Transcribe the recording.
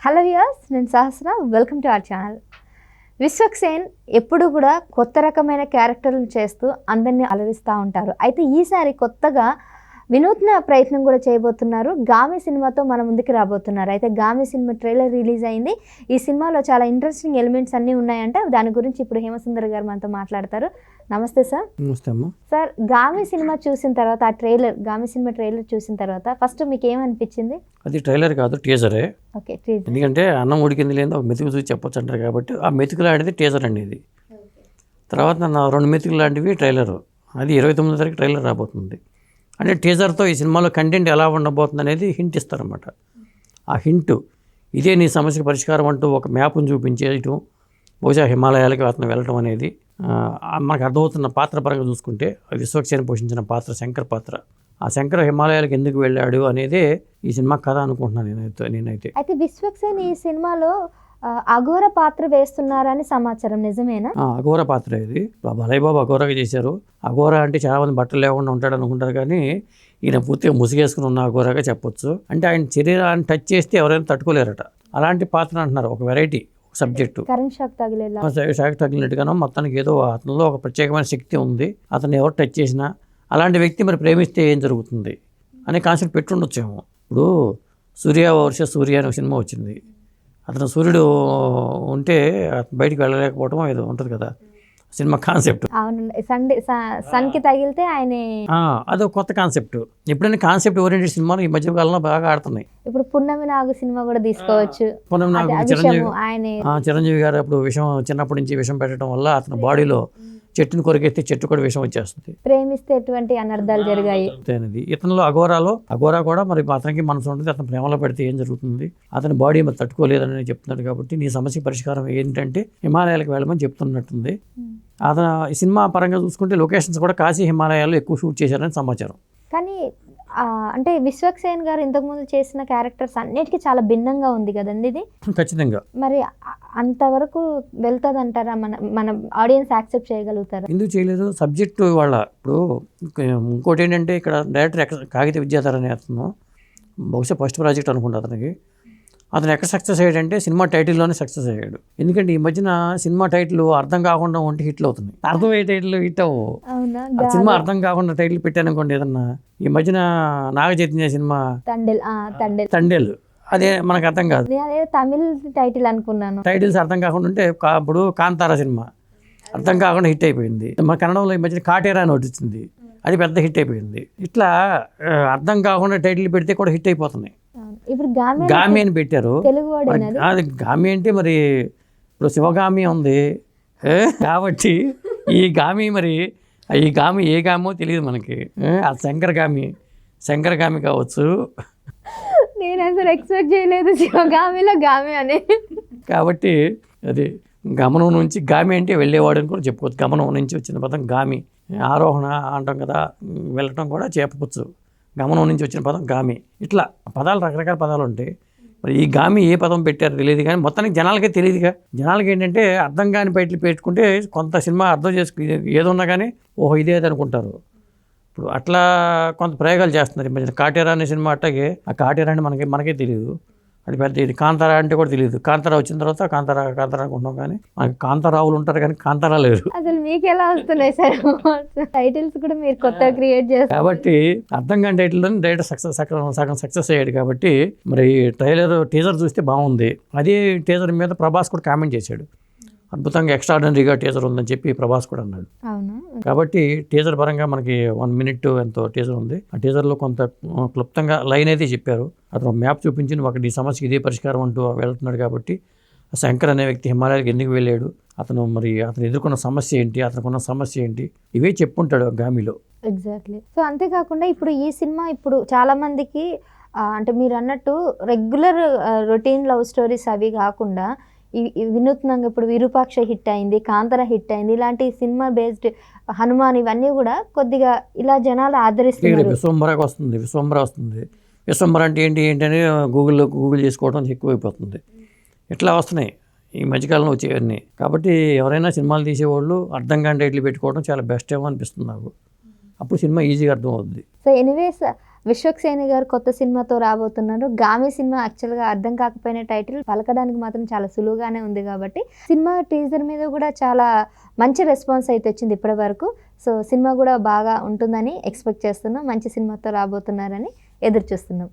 Hello viewers, నేను Sahasra. Welcome to our channel. Vishwaksen ఎప్పుడు కూడా కొత్త రకమైన క్యారెక్టర్లు చేస్తూ అందరినీ అలరిస్తూ ఉంటారు. అయితే ఈసారి కొత్తగా వినూత్న ప్రయత్నం కూడా చేయబోతున్నారు. గామి సినిమాతో మన ముందుకు రాబోతున్నారు. అయితే గామి సినిమా ట్రైలర్ రిలీజ్ అయింది. ఈ సినిమాలో చాలా ఇంట్రెస్టింగ్ ఎలిమెంట్స్ అన్నీ ఉన్నాయంటే దాని గురించి ఇప్పుడు హేమసుందర్ గారు మనతో మాట్లాడతారు. నమస్తే సార్. నమస్తే అమ్మా. సార్, గామి సినిమా చూసిన తర్వాత గామి సినిమా ట్రైలర్ చూసిన తర్వాత ఫస్ట్ మీకు ఏమనిపించింది? అది ట్రైలర్ కాదు, టీజరే. Okay, teaser. ఎందుకంటే అన్నం ఉడికింది లేదు ఒక మెతుకు చూసి చెప్పొచ్చు అంటారు కాబట్టి ఆ మెతుకు లాంటిది టీజర్ అండి ఇది. తర్వాత నా 2 మెతుకులు లాంటివి ట్రైలరు. అది 29 తారీఖు ట్రైలర్ రాబోతుంది. అంటే టీజర్తో ఈ సినిమాలో కంటెంట్ ఎలా ఉండబోతుంది అనేది హింట్ ఇస్తారన్నమాట. ఆ హింటు ఇదే నీ సమస్యకు పరిష్కారం అంటూ ఒక మ్యాప్ను చూపించేయటం, బహుశా హిమాలయాలకి అతను వెళ్ళటం అనేది మనకు అర్థమవుతున్న పాత్ర పరంగా చూసుకుంటే విశ్వక్సేన్ పోషించిన పాత్ర శంకర్ పాత్ర. ఆ శంకర్ హిమాలయాలకు ఎందుకు వెళ్ళాడు అనేదే ఈ సినిమా కథ అనుకుంటున్నాను నేనైతే. అయితే విశ్వక్సేన్ ఈ సినిమాలో అఘోర పాత్ర వేస్తున్నారని సమాచారం, నిజమేనా? అఘోర పాత్ర ఇది. భలయ్య బాబు అఘోరగా చేశారు. అఘోర అంటే చాలామంది బట్టలు లేకుండా ఉంటాడు అనుకుంటారు, కానీ ఈయన పూర్తిగా ముసుగేసుకుని ఉన్న అఘోరగా చెప్పొచ్చు. అంటే ఆయన శరీరాన్ని టచ్ చేస్తే ఎవరైనా తట్టుకోలేరట. అలాంటి పాత్ర అంటున్నారు. ఒక వెరైటీ సబ్జెక్టు. కరెంట్ షాక్ తగిలినట్టుగానో మొత్తానికి ఏదో అతనిలో ఒక ప్రత్యేకమైన శక్తి ఉంది. అతను ఎవరు టచ్ చేసినా అలాంటి వ్యక్తి మరి ప్రేమిస్తే ఏం జరుగుతుంది అనే కాన్సెప్ట్ పెట్టుండొచ్చేమో. ఇప్పుడు సూర్య వర్సెస్ సూర్య అనే సినిమా వచ్చింది. అతను సూర్యుడు ఉంటే బయటికి వెళ్ళలేకపోవటం ఏదో ఉంటుంది కదా సినిమా కాన్సెప్ట్. సన్కి తగిలితే ఆయన అదో కొత్త కాన్సెప్ట్. ఎప్పుడైనా కాన్సెప్ట్ ఓరియంటెడ్ సినిమాలు ఈ మధ్య కాలంలో బాగా ఆడుతున్నాయి. ఇప్పుడు పున్నమి నాగు సినిమా కూడా తీసుకోవచ్చు. పున్నమి నాగు చిరంజీవి గారు అప్పుడు విషం చిన్నప్పటి నుంచి విషం పెట్టడం వల్ల అతని బాడీలో చెట్టుని కొరికేస్తే చెట్టు కూడా విషం వచ్చేస్తుంది. ప్రేమిస్తే ఎటువంటి అనర్థాలు జరిగాయి. ఇతనిలో అఘోరా కూడా మరి అతనికి మనసు ఉంటుంది. అతను ప్రేమలో పెడితే ఏం జరుగుతుంది, అతని బాడీ మరి తట్టుకోలేదని చెప్తున్నాడు. కాబట్టి నీ సమస్య పరిష్కారం ఏంటంటే హిమాలయాలకు వెళ్ళమని చెప్తున్నట్టుంది. అతను ఈ సినిమా పరంగా చూసుకుంటే లొకేషన్స్ కూడా కాశీ హిమాలయాల్లో ఎక్కువ షూట్ చేశారని సమాచారం. కానీ అంటే విశ్వక్సేన్ గారు ఇంతకుముందు చేసిన క్యారెక్టర్స్ అన్నిటికీ చాలా భిన్నంగా ఉంది కదండి ఇది. ఖచ్చితంగా. మరి అంతవరకు వెళ్తుంది అంటారా? మన ఆడియన్స్ యాక్సెప్ట్ చేయగలుగుతారా? ఎందుకు చేయలేదు? సబ్జెక్టు వాళ్ళ. ఇప్పుడు ఇంకోటి ఏంటంటే ఇక్కడ డైరెక్టర్ కాగిత విద్యాధర్ అనే అతను బహుశా ఫస్ట్ ప్రాజెక్ట్ అనుకుంటా అతనికి. అతను ఎక్కడ సక్సెస్ అయ్యాడంటే సినిమా టైటిల్లోనే సక్సెస్ అయ్యాడు. ఎందుకంటే ఈ మధ్యన సినిమా టైటిల్ అర్థం కాకుండా ఉంటే హిట్లు అవుతున్నాయి. అర్థమయ్యే టైటిల్ హిట్ అవ్వవు. సినిమా అర్థం కాకుండా టైటిల్ పెట్టానుకోండి ఏదన్నా. ఈ మధ్యన నాగ చైతన్య సినిమా తండేల్, అదే మనకు అర్థం కాదు. తమిళ్ టైటిల్ అనుకున్నాను. టైటిల్స్ అర్థం కాకుండా ఉంటే ఇప్పుడు కాంతారా సినిమా అర్థం కాకుండా హిట్ అయిపోయింది. మన కన్నడంలో ఈ మధ్యన కాటేరా అని ఒకటి వచ్చింది, అది పెద్ద హిట్ అయిపోయింది. ఇట్లా అర్థం కాకుండా టైటిల్ పెడితే కూడా హిట్ అయిపోతున్నాయి. ఇప్పుడు గామి అని పెట్టారు. అది గామి అంటే మరి ఇప్పుడు శివగామి ఉంది కాబట్టి ఈ గామి మరి ఈ గామి ఏ గామో తెలియదు మనకి. అది శంకర గామి కావచ్చు. నేను అసలు ఎక్స్పెక్ట్ చేయలేదు శివగామిలో గామి అని. కాబట్టి అది గమనం నుంచి గామి అంటే వెళ్ళేవాడు అని కూడా చెప్పుకోవచ్చు. గమనం నుంచి వచ్చిన పదం గామి. ఆరోహణ అంటాం కదా, వెళ్ళటం కూడా చెప్పవచ్చు. గమనం నుంచి వచ్చిన పదం గామి. ఇట్లా పదాలు రకరకాల పదాలు ఉంటాయి. మరి ఈ గామి ఏ పదం పెట్టారో తెలియదు, కానీ మొత్తానికి జనాలకే తెలియదుగా. జనాలకి ఏంటంటే అర్థం కాని బయటలు పెట్టుకుంటే కొంత సినిమా అర్థం చేసుకు ఏదున్నా కానీ ఓహో ఇదే అనుకుంటారు. ఇప్పుడు అట్లా కొంత ప్రయోగాలు చేస్తున్నారు. ఈ మధ్యన కాటేరా అనే సినిమా అట్టాగే. ఆ కాటేరా అంటే మనకే తెలియదు. అది పెద్ద ఇది కాంతారా అంటే కూడా తెలియదు. కాంతారా వచ్చిన తర్వాత కాంతారా అనుకుంటున్నాం, కానీ మనకి కాంతారావులు ఉంటారు కానీ కాంతారా లేరు. అసలు మీకు ఎలా వస్తున్నాయి సార్ టైటిల్స్ కూడా మీరు కొత్తగా క్రియేట్ చేస్తారు? కాబట్టి అర్థం కాని టైటిల్లోనే డైరెక్టర్ సగం సక్సెస్ అయ్యాడు. కాబట్టి మరి టీజర్ చూస్తే బాగుంది. అదే టీజర్ మీద ప్రభాస్ కూడా కామెంట్ చేశాడు. అద్భుతంగా ఎక్స్ట్రాడినరీగా టీజర్ ఉందని చెప్పి ప్రభాస్ కూడా అన్నాడు. కాబట్టి టీజర్ పరంగా మనకి 1 minute ఎంతో టీజర్ ఉంది. ఆ టీజర్లో కొంత క్లుప్తంగా లైన్ అయితే చెప్పారు. అతను మ్యాప్ చూపించి ఒకటి ఈ సమస్యకి ఇదే పరిష్కారం అంటూ వెళ్తున్నాడు. కాబట్టి శంకర్ అనే వ్యక్తి హిమాలయాలకు ఎందుకు వెళ్ళాడు, అతను ఎదుర్కొన్న సమస్య ఏంటి, అతనుకున్న సమస్య ఏంటి, ఇవే చెప్పుంటాడు గామిలో. ఎగ్జాక్ట్లీ. సో అంతేకాకుండా ఇప్పుడు ఈ సినిమా ఇప్పుడు చాలా మందికి అంటే మీరు అన్నట్టు రెగ్యులర్ రొటీన్ లవ్ స్టోరీస్ అవి కాకుండా వినూత్నంగా ఇప్పుడు విరూపాక్ష హిట్ అయింది, కాంతార హిట్ అయింది, ఇలాంటి సినిమా బేస్డ్ హనుమాన్ ఇవన్నీ కూడా కొద్దిగా ఇలా జనాలు ఆదరిస్తున్నారు. విశ్వంబర వస్తుంది. విశ్వంబర అంటే ఏంటి అని గూగుల్ చేసుకోవడం ఎక్కువైపోతుంది. ఇట్లా వస్తున్నాయి ఈ మధ్యకాలంలో వచ్చేవన్నీ. కాబట్టి ఎవరైనా సినిమాలు తీసేవాళ్ళు అర్థం కాని టైటిల్ పెట్టుకోవడం చాలా బెస్ట్ ఏమో అనిపిస్తుంది నాకు. అప్పుడు సినిమా ఈజీగా అర్థం అవుతుంది. సో ఎనీవేస్ విశ్వక్సేని గారు కొత్త సినిమాతో రాబోతున్నారు. గామి సినిమా యాక్చువల్గా అర్థం కాకపోయిన టైటిల్ పలకడానికి మాత్రం చాలా సులువుగానే ఉంది కాబట్టి సినిమా టీజర్ మీద కూడా చాలా మంచి రెస్పాన్స్ అయితే వచ్చింది ఇప్పటి వరకు. సో సినిమా కూడా బాగా ఉంటుందని ఎక్స్పెక్ట్ చేస్తున్నాం. మంచి సినిమాతో రాబోతున్నారని ఎదురు చూస్తున్నాం.